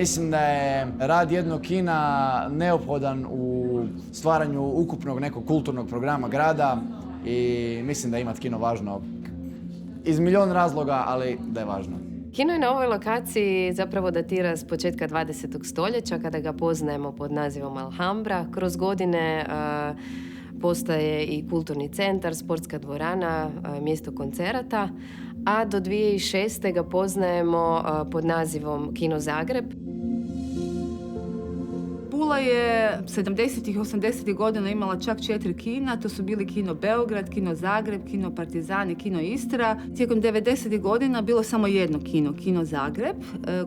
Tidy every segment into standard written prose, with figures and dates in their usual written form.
Mislim da je rad jednog kina neophodan u stvaranju ukupnog nekog kulturnog programa grada i mislim da je imati kino važno iz milion razloga, ali da je važno. Kino je na ovoj lokaciji zapravo datira s početka 20. stoljeća kada ga poznajemo pod nazivom Alhambra. Kroz godine postaje i kulturni centar, sportska dvorana, mjesto koncerata, a do 2006. ga poznajemo pod nazivom Kino Zagreb. Pula je 70. i 80. godina imala čak 4 kina, to su bili Kino Beograd, Kino Zagreb, Kino Partizan i Kino Istra. Tijekom 90. godina bilo samo jedno kino, Kino Zagreb,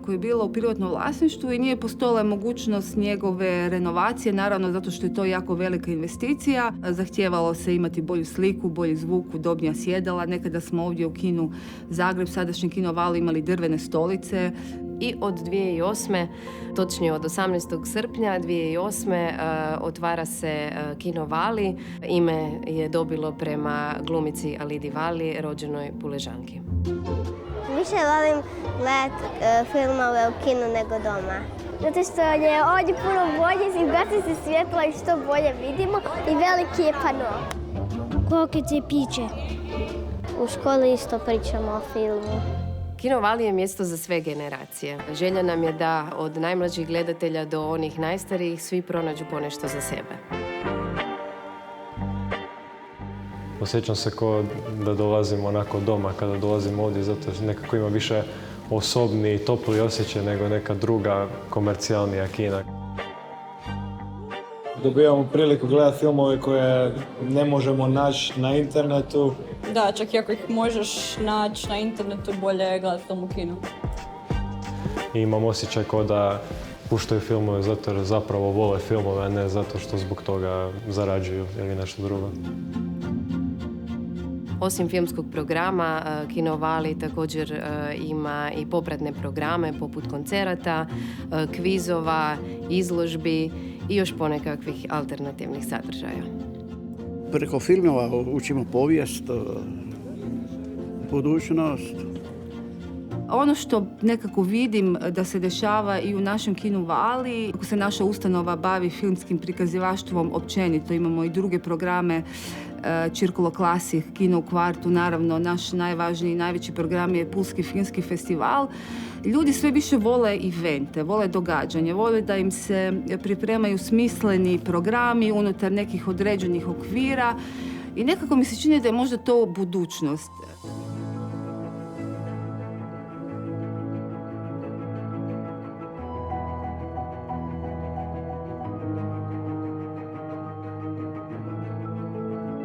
koje je bilo u privatnom vlasništvu i nije postojala mogućnost njegove renovacije, naravno zato što je to jako velika investicija. Zahtijevalo se imati bolju sliku, bolji zvuk, udobnija sjedala. Nekada smo ovdje u Kinu Zagreb, sadašnji Kino Vali, imali drvene stolice. I od 2008. točnije od 18. srpnja 2008. otvara se Kino Vali. Ime je dobilo prema glumici Alidi Vali, rođenoj Puležanki. Više volim gledati filmove u kinu nego doma. Zato što je ovdje puno bolje, gasi se svjetlo i što bolje vidimo i veliki je pano. Kokice i piće. U školi isto pričamo o filmu. Kino Vali je mjesto za sve generacije. Želja nam je da od najmlađih gledatelja do onih najstarijih svi pronađu ponešto za sebe. Osjećam se kao da dolazim onako doma kada dolazim ovdje, zato što nekako ima više osobni i topli osjećaj nego neka druga komercijalnija kina. Dobivamo priliku gledati filmove koje ne možemo naći na internetu. Da, čak i ako ih možeš naći na internetu, bolje je gledati film u kinu. I imam osjećaj kao da puštaju filmove zato jer zapravo vole filmove, a ne zato što zbog toga zarađuju ili nešto drugo. Osim filmskog programa, Kino Vali također ima i popratne programe poput koncerata, kvizova, izložbi i još ponekakvih alternativnih sadržaja. Preko filmova učimo povijest, budućnost. Ono što nekako vidim da se dešava i u našem Kinu Vali, ako se naša ustanova bavi filmskim prikazivaštvom općenito, imamo i druge programe, Circolo Classic, Kino u kvartu, naravno naš najvažniji i najveći program je Pulski filmski festival. Ljudi sve više vole evente, vole događanje, vole da im se pripremaju smisleni programi unutar nekih određenih okvira i nekako mi se čini da je možda to budućnost.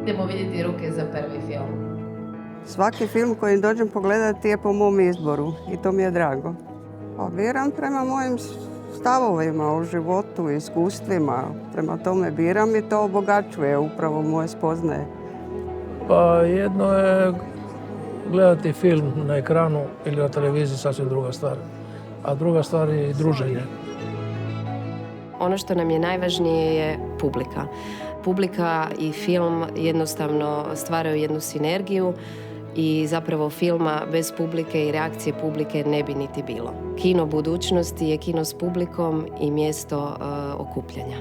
Idemo vidjeti ruke za prvi film. Svaki film koji dođem pogledati je po mom izboru i to mi je drago. Pa biram prema mojim stavovima o životu, iskustvima. Prema tome biram i to obogaćuje upravo moje spoznaje. Pa jedno je gledati film na ekranu ili na televiziji, sasvim druga stvar. A druga stvar je i druženje. Ono što nam je najvažnije je publika. Publika i film jednostavno stvaraju jednu sinergiju i zapravo filma bez publike i reakcije publike ne bi niti bilo. Kino budućnosti je kino s publikom i mjesto okupljanja.